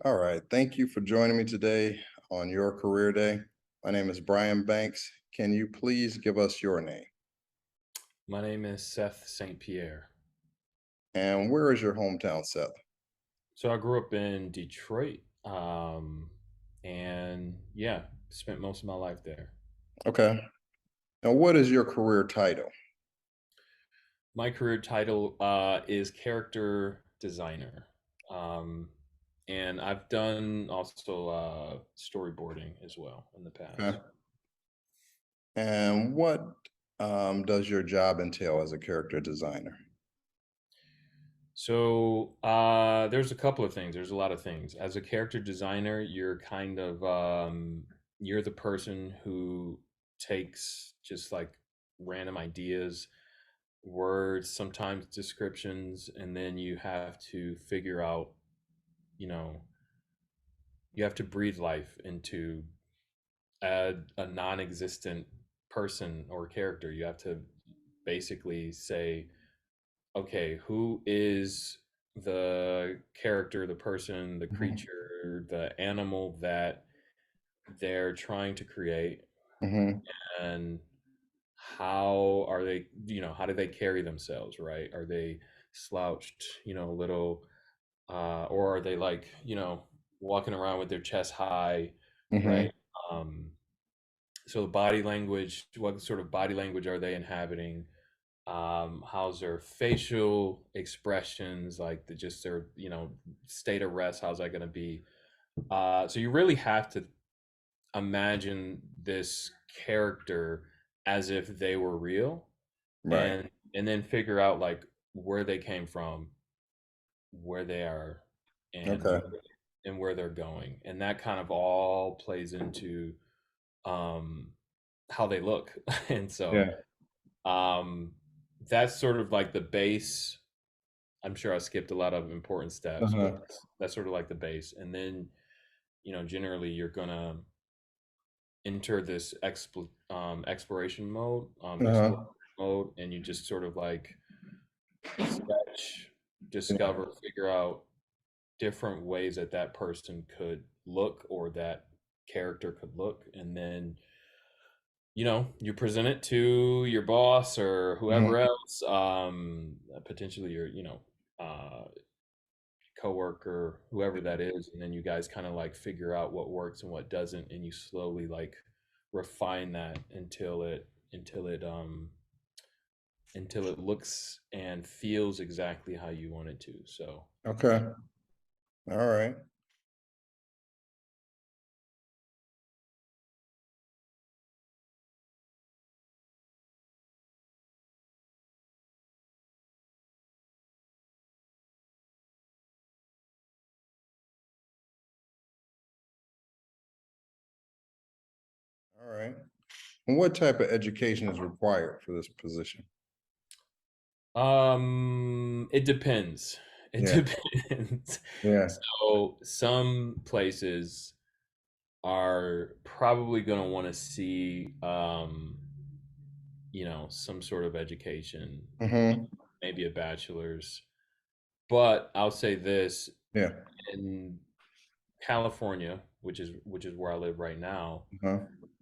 All right. Thank you for joining me today on your career day. My name is Brian Banks. Can you please give us your name? My name is Seth St. Pierre. And where is your hometown, Seth? So I grew up in Detroit, and yeah, spent most of my life there. Okay. And what is your career title? My career title is character designer, um, and I've done also storyboarding as well in the past. Okay. And what does your job entail as a character designer? So there's a couple of things. There's a lot of things. As a character designer, you're kind of you're the person who takes just like random ideas, words, sometimes descriptions, and then you have to figure out, you know, you have to breathe life into a non-existent person or character. You have to basically say, okay, who is the character, the person, the Hmm. creature, the animal that they're trying to create, Hmm. and how are they, how do they carry themselves, right? Are they slouched, a little, or are they like, walking around with their chest high, right? Hmm. Um, so body language, what sort of body language are they inhabiting? How's their facial expressions, like just their state of rest, how's that going to be? So you really have to imagine this character as if they were real, Right. and then figure out like where they came from, where they are, and Okay. where they're going, and that kind of all plays into um how they look. And so Yeah. um that's sort of like the base. I'm sure I skipped a lot of important steps, but Uh-huh. that's sort of like the base. And then, generally you're gonna enter this exploration mode, explore Uh-huh. mode, and you just sort of like sketch, Yeah. discover, figure out different ways that that person could look or that character could look, and then you present it to your boss or whoever Hmm. else, potentially your uh coworker, whoever that is, and then you guys kind of like figure out what works and what doesn't, and you slowly like refine that until it looks and feels exactly how you want it to. So Okay. All right. All right. And what type of education is required for this position? it depends. It Yeah. depends. Yeah. So some places are probably going to want to see some sort of education, Hmm. maybe a bachelor's. But I'll say this, Yeah. in California, which is where I live right now, Uh-huh.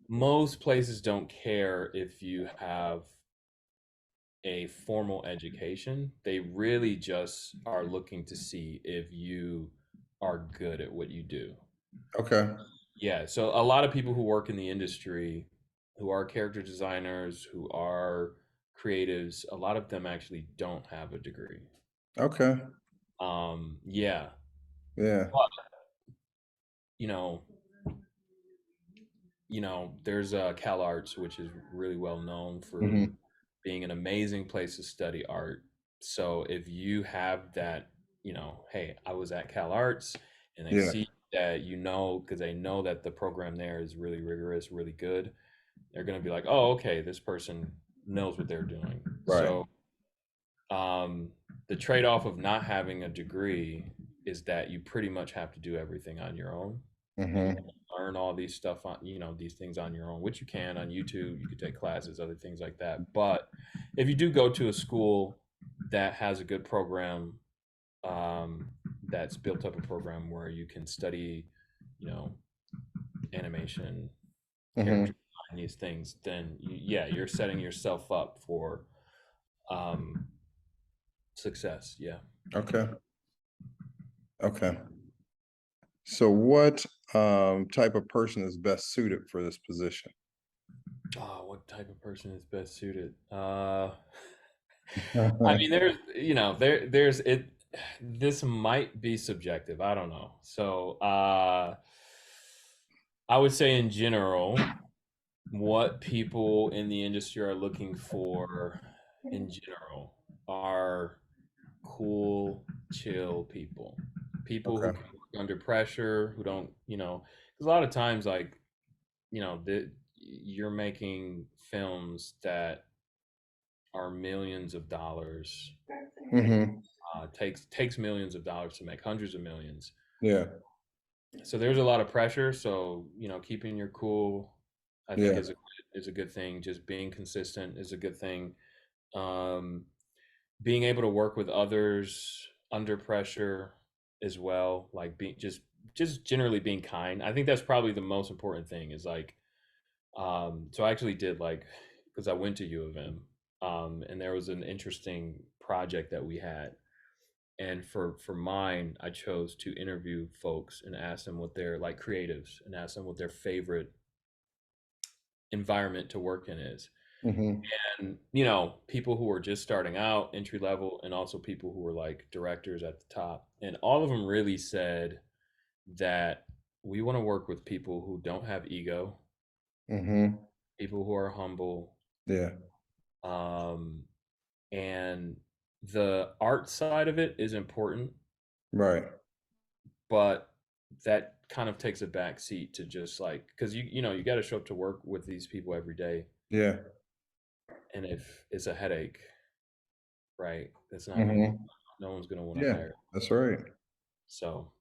most places don't care if you have a formal education. They really just are looking to see if you are good at what you do. Okay. Yeah, so a lot of people who work in the industry, who are character designers, who are creatives, a lot of them actually don't have a degree. Okay. Yeah, Yeah. but you know, there's Cal Arts, which is really well known for Hmm. being an amazing place to study art. So if you have that, hey, I was at Cal Arts, and they Yeah. see that, because they know that the program there is really rigorous, really good, they're going to be like, oh, okay, this person knows what they're doing. Right. So the trade-off of not having a degree is that you pretty much have to do everything on your own, and you have Hmm. to learn all these stuff on, these things on your own, which you can on YouTube. You could take classes, other things like that. But if you do go to a school that has a good program, um, that's built up a program where you can study, you know, animation, character Hmm. design, these things, then yeah, you're setting yourself up for um, success. Yeah. Okay. Okay. So what type of person is best suited for this position? Oh, what type of person is best suited? I mean, there's, there's it. This might be subjective. I don't know. So, I would say in general, what people in the industry are looking for in general are cool, chill people. People who Okay. can work under pressure, who don't, because a lot of times, like, you're making films that are millions of dollars. Hmm. Takes millions of dollars to make, hundreds of millions. Yeah. So there's a lot of pressure. So keeping your cool, I think Yeah. is a good thing. Just being consistent is a good thing. Um, Being able to work with others under pressure as well, like being just generally being kind. I think that's probably the most important thing. Is like, so I actually did like, because I went to U of M, and there was an interesting project that we had. And for mine, I chose to interview folks and ask them what their, like, creatives, and ask them what their favorite environment to work in is. Hmm. And people who are just starting out, entry level, and also people who were like directors at the top, and all of them really said that we want to work with people who don't have ego, Hmm. people who are humble, Yeah. um, and the art side of it is important, Right. but that kind of takes a back seat to just like, because you got to show up to work with these people every day, Yeah. and if it's a headache, right, that's not going to be Hmm. fun. No one's going to want to Yeah. hire. That's right. So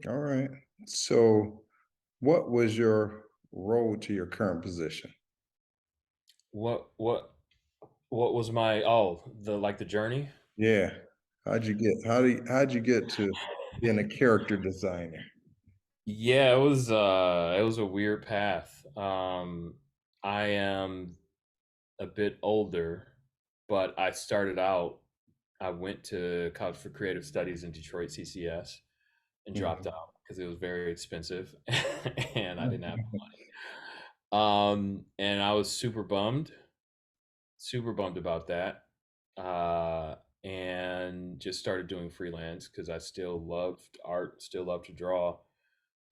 All right. So what was your role to your current position? what what what was my, oh, the, like, the journey? Yeah. How'd you get to being a character designer? Yeah, it was a weird path. I am a bit older, but I went to College for Creative Studies in Detroit, CCS, and dropped Mhm. out because it was very expensive and I didn't have and I was super bummed about that. Uh and just started doing freelance because I still loved art, still love to draw.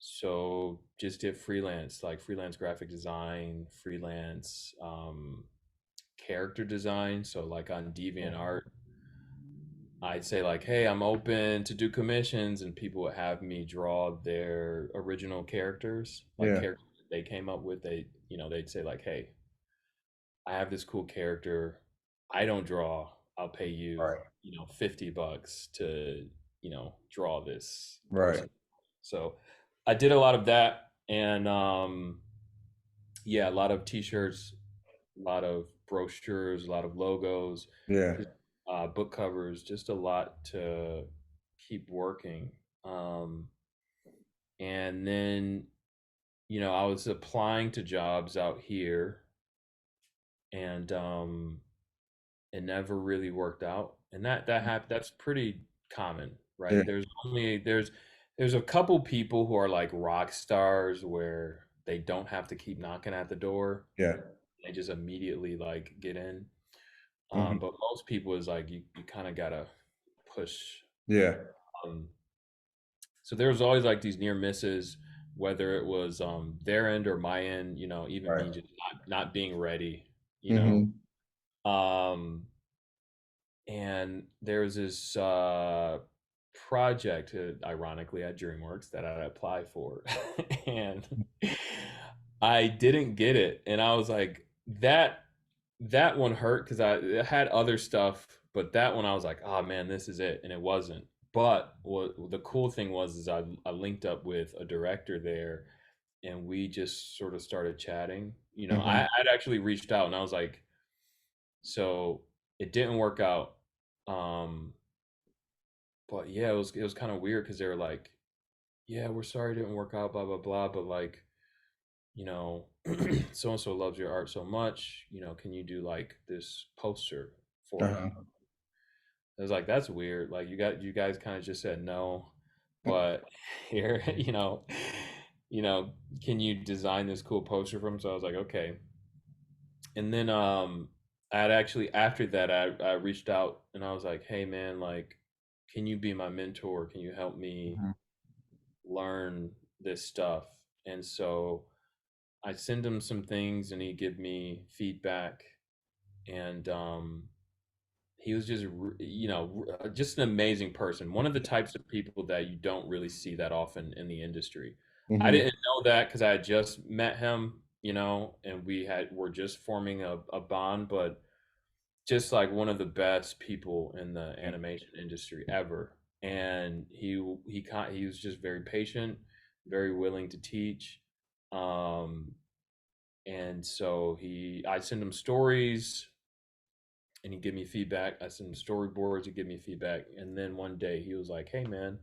So just did freelance, like freelance graphic design, freelance character design. So like on DeviantArt, I'd say like, hey, I'm open to do commissions, and people would have me draw their original characters, like Yeah. characters that they came up with. They'd say like, hey, I have this cool character. I don't draw. I'll pay you, Right. $50 to, draw this Right. person. So I did a lot of that, and yeah, a lot of t-shirts, a lot of brochures, a lot of logos, Yeah. just book covers, just a lot to keep working. Um, and then, I was applying to jobs out here, and it never really worked out. And that's pretty common, Yeah. right? There's a couple people who are like rock stars where they don't have to keep knocking at the door. Yeah. They just immediately like get in. Mhm. But most people is like you kind of gotta push. Yeah. Um, so there was always like these near misses, whether it was their end or my end. Even me Right. just not being ready. You know, Mhm. um, and there was this project, ironically, at DreamWorks that I applied for, and I didn't get it, and I was like, that one hurt because I had other stuff, but that one I was like, oh man, this is it, and it wasn't. But what the cool thing was is I linked up with a director there, and we just sort of started chatting. Mhm. I'd actually reached out, and I was like, so it didn't work out. Um, but yeah, it was kind of weird because they were like, yeah, we're sorry it didn't work out, blah blah blah, but like, you know, so and so loves your art so much, can you do like this poster for them? Uh-huh. I was like, that's weird. Like you guys kind of just said no, but here, you know, can you design this cool poster for them? So I was like, okay. And then I'd actually after that I reached out and I was like, hey man, like, can you be my mentor? Can you help me Mhm. learn this stuff? And so I send him some things and he give me feedback and he was just just an amazing person, one of the types of people that you don't really see that often in the industry. I Mhm. didn't know that because I had just met him, and we're just forming a bond, but just like one of the best people in the animation industry ever. And he was just very patient, very willing to teach. um and so he I send him stories and he'd give me feedback. I sent him storyboards, he'd give me feedback. And then one day he was like, hey man,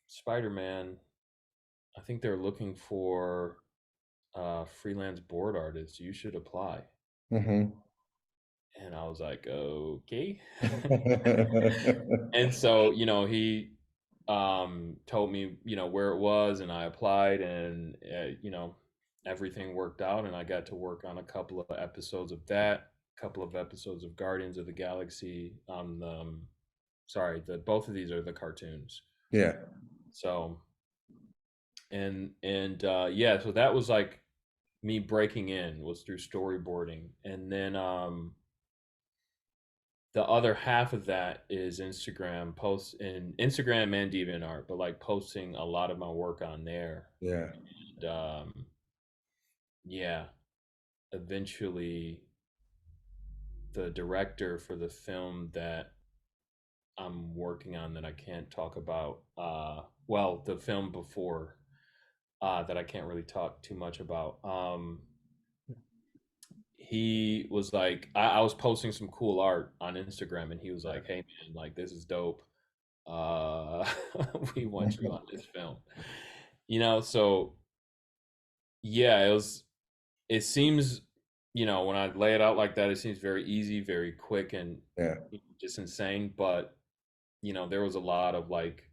Spider-Man, I think they're looking for freelance board artists. You should apply. Mhm. And I was like, okay. And so, he told me, where it was, and I applied, and everything worked out, and I got to work on a couple of episodes of that, a couple of episodes of Guardians of the Galaxy. Sorry, the both of these are the cartoons. Yeah. So yeah, so that was like me breaking in was through storyboarding, and then the other half of that is Instagram posts and Instagram and DeviantArt, but like posting a lot of my work on there. Yeah. And yeah, eventually the director for the film that I'm working on that I can't talk about, well, the film before that I can't really talk too much about. He was like, I was posting some cool art on Instagram, and he was Yeah. like, "Hey man, like this is dope. Uh, we want you on this film." So yeah, it was. It seems, when I lay it out like that, it seems very easy, very quick, and Yeah. just insane. But there was a lot of like,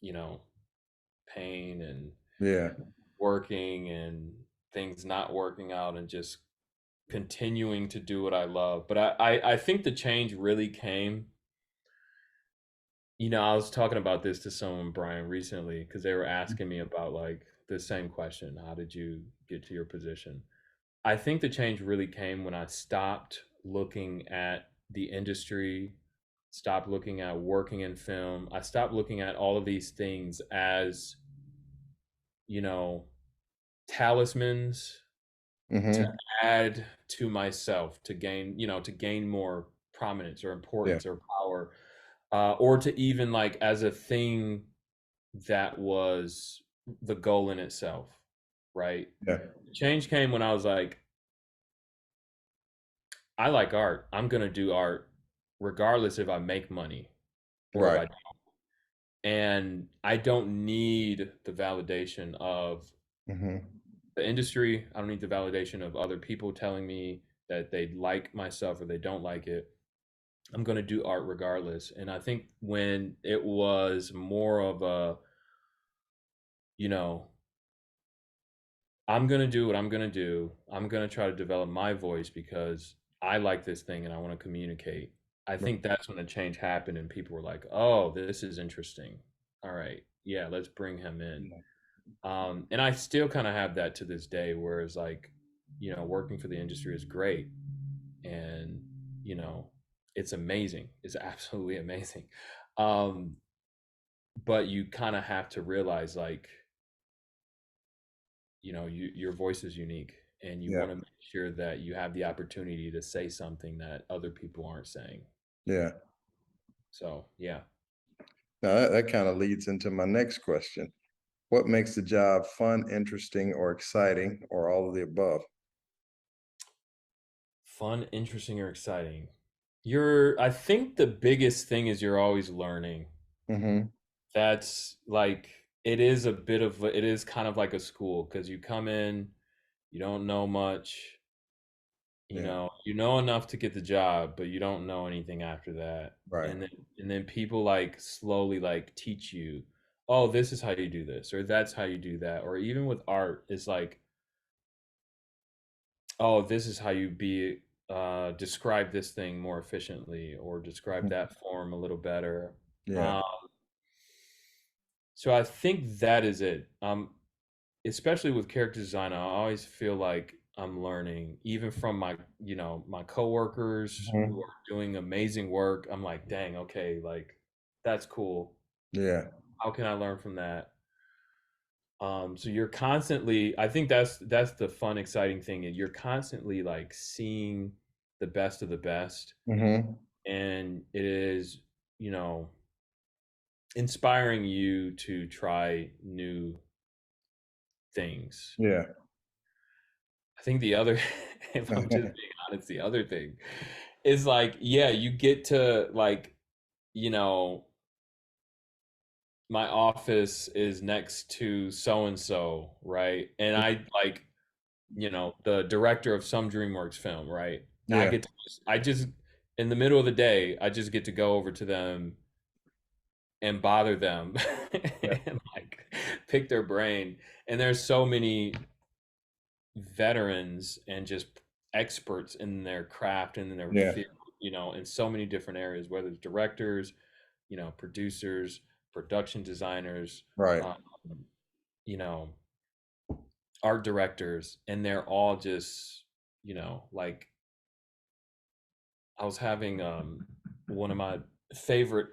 you know, pain and Yeah. working and things not working out, and just continuing to do what I love. But I think the change really came. I was talking about this to someone, Brian, recently because they were asking me about like the same question. How did you get to your position? I think the change really came when I stopped looking at the industry, stopped looking at working in film. I stopped looking at all of these things as, you know, talismans to Mhm. add to myself to gain more prominence or Yeah. importance or power, or to even like as a thing that was the goal in itself, right? Yeah. Change came when I was like, I like art. I'm gonna do art regardless if I make money or if Right. I don't. And I don't need the validation of Mhm. the industry. I don't need the validation of other people telling me that they like my stuff or they don't like it. I'm going to do art regardless. And I think when it was more of a, you know, I'm going to do what I'm going to do, I'm going to try to develop my voice because I like this thing and I want to communicate. I Right. think that's when the change happened and people were like, oh, this is interesting. All right. Yeah, let's bring him in. Yeah. And I still kind of have that to this day, whereas like, working for the industry is great. And, you know, it's amazing. It's absolutely amazing. Um, but you kind of have to realize like, your voice is unique and you Yeah. want to make sure that you have the opportunity to say something that other people aren't saying. Yeah. So, yeah. Now that kind of leads into my next question. What makes the job fun, interesting, or exciting, or all of the above? Fun, interesting, or exciting. I think the biggest thing is you're always learning. Mm-hmm. That's like, it is kind of like a school because you come in, you don't know much, Yeah. you know enough to get the job, but you don't know anything after that. Right. And then people like slowly like teach you, oh, this is how you do this, or that's how you do that. Or even with art, it's like, oh, this is how you describe this thing more efficiently, or describe Mhm. that form a little better. Yeah. Um, so I think that is it. Especially with character design, I always feel like I'm learning, even from my coworkers who Mhm. are doing amazing work. I'm like, dang, okay, like that's cool. Yeah. How can I learn from that? So you're constantly, I think that's the fun, exciting thing. You're constantly like seeing the best of the best, Mm-hmm. and it is, you know, inspiring you to try new things. Yeah. I think the other, if I'm just being honest, the other thing is like, yeah, you get to like, you know, my office is next to so and so, right? And I like, the director of some DreamWorks film, right? And Yeah. I just, in the middle of the day, I just get to go over to them and bother them Yeah. and like pick their brain. And there's so many veterans and just experts in their craft and in their Yeah. field, in so many different areas, whether it's directors, producers, production designers, Right. um, you know, art directors, and they're all just, like I was having one of my favorite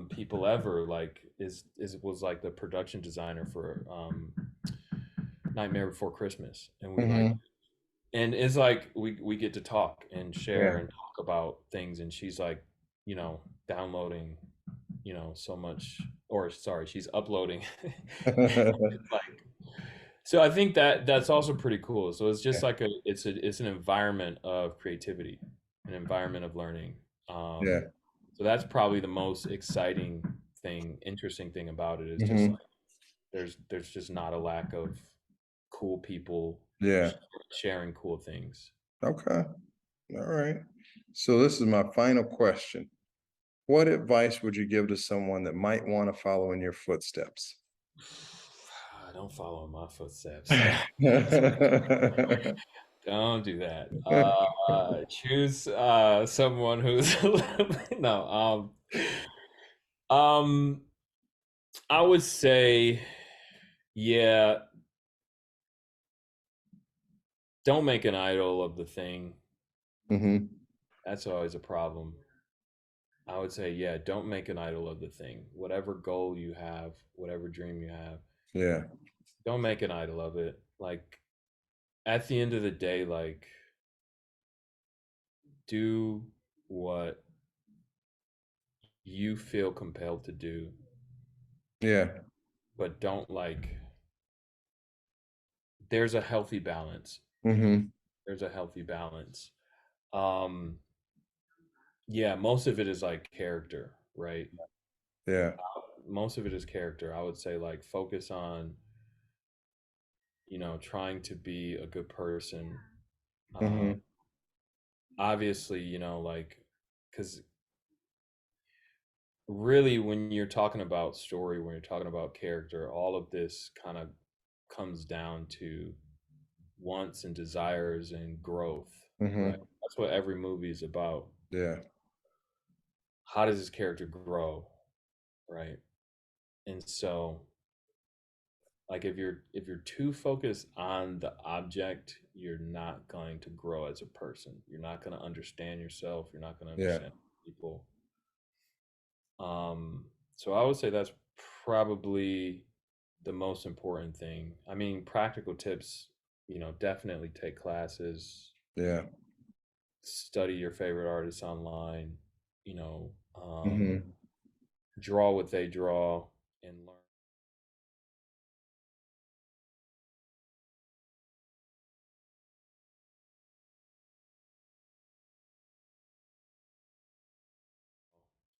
people ever, like is was like the production designer for Nightmare Before Christmas, and Mm-hmm. it's like we get to talk and share Yeah. and talk about things, and she's like, downloading, so much, or sorry, she's uploading. It's like, so I think that's also pretty cool. So it's just Yeah. like it's an environment of creativity, an environment of learning. Yeah. So that's probably the most exciting thing, interesting thing about it, is just Mm-hmm. like there's just not a lack of cool people Yeah. sh- sharing cool things. Okay. All right. So this is my final question. What advice would you give to someone that might want to follow in your footsteps? Don't follow in my footsteps. Don't do that. Choose someone who's a little no. Um, I would say, yeah, don't make an idol of the thing. Hmm. That's always a problem. I would say, yeah, don't make an idol of the thing. Whatever goal you have, whatever dream you have, Yeah. don't make an idol of it. Like, at the end of the day, like, do what you feel compelled to do, Yeah. but don't like, there's a healthy balance. Hmm. There's a healthy balance. Um, yeah, most of it is like character, right? Yeah. Most of it is character. I would say like focus on, trying to be a good person. Um, Hmm. obviously, like, because really, when you're talking about story, when you're talking about character, all of this kind of comes down to wants and desires and growth, right? Hmm. That's what every movie is about. Yeah. How does this character grow, right? And so, like, if you're too focused on the object, you're not going to grow as a person. You're not going to understand yourself. You're not going to Yeah. understand people. So I would say that's probably the most important thing. I mean, practical tips, definitely take classes, Yeah. study your favorite artists online, you know, um, Hmm. draw what they draw, and learn.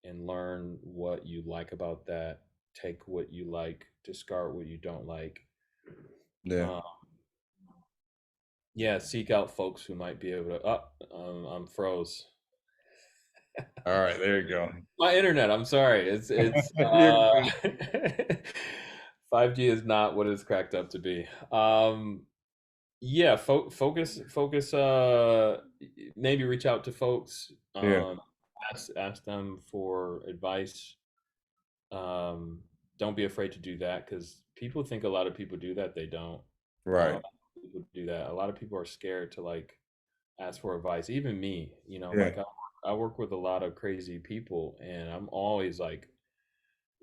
and learn what you like about that. Take what you like, discard what you don't like. Yeah. Uh, yeah, seek out folks who might be able to. I'm froze. All right, there you go. My internet. I'm sorry. It's You're good. 5G is not what it's cracked up to be. Yeah, focus. Maybe reach out to folks. Yeah, Ask them for advice. Um, don't be afraid to do that because people think a lot of people do that. They don't. right. People do that. A lot of people are scared to like ask for advice. Even me, Yeah, I work with a lot of crazy people, and I'm always like,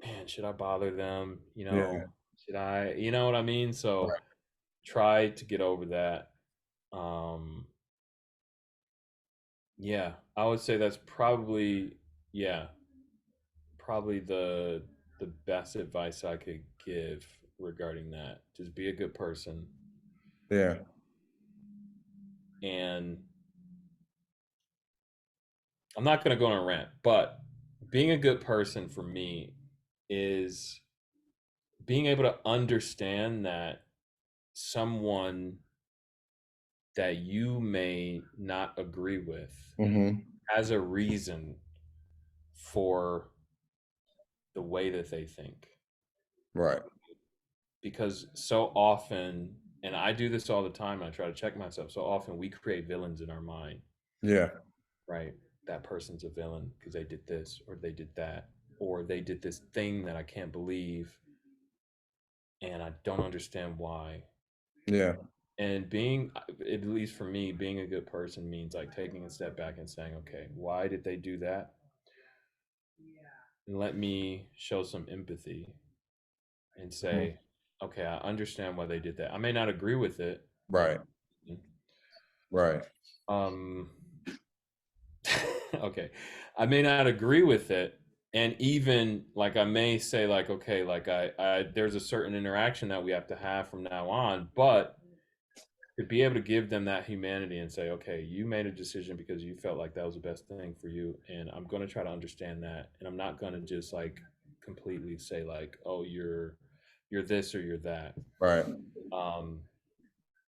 man, should I bother them? yeah, Should I? You know what I mean? So right. try to get over that. Um, yeah, I would say that's probably yeah, probably the best advice I could give regarding that. Just be a good person, Yeah. and I'm not going to go on a rant, but being a good person for me is being able to understand that someone that you may not agree with Mm-hmm. has a reason for the way that they think. Right. Because so often, and I do this all the time, I try to check myself. So often we create villains in our mind, Yeah. right? That person's a villain because they did this or they did that or they did this thing that I can't believe and I don't understand why. Yeah. And being, at least for me, being a good person means like taking a step back and saying, okay, why did they do that? And let me show some empathy and Mhm. say, okay, I understand why they did that. I may not agree with it, but Right. Right. um, okay, I may not agree with it, and even like I may say like, okay, like there's a certain interaction that we have to have from now on, but to be able to give them that humanity and say, okay, you made a decision because you felt like that was the best thing for you, and I'm going to try to understand that, and I'm not going to just like completely say like, oh, you're this or you're that. Right. Um,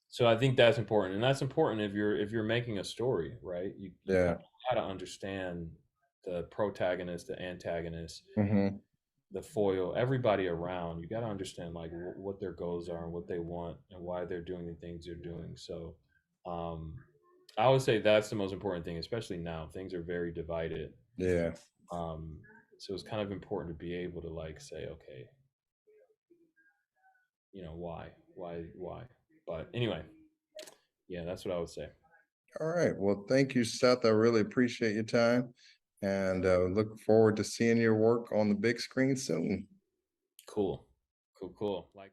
so I think that's important, and that's important if you're making a story, right? You kind Yeah. of got to understand the protagonist, the antagonist, Mm-hmm. the foil, everybody around. You got to understand like what their goals are and what they want and why they're doing the things they're doing. So, um, I would say that's the most important thing, especially now. Things are very divided. Yeah. Um, so it's kind of important to be able to like say, okay, why? But anyway, yeah, that's what I would say. All right. Well, thank you, Seth. I really appreciate your time and look forward to seeing your work on the big screen soon. Cool, cool. Like.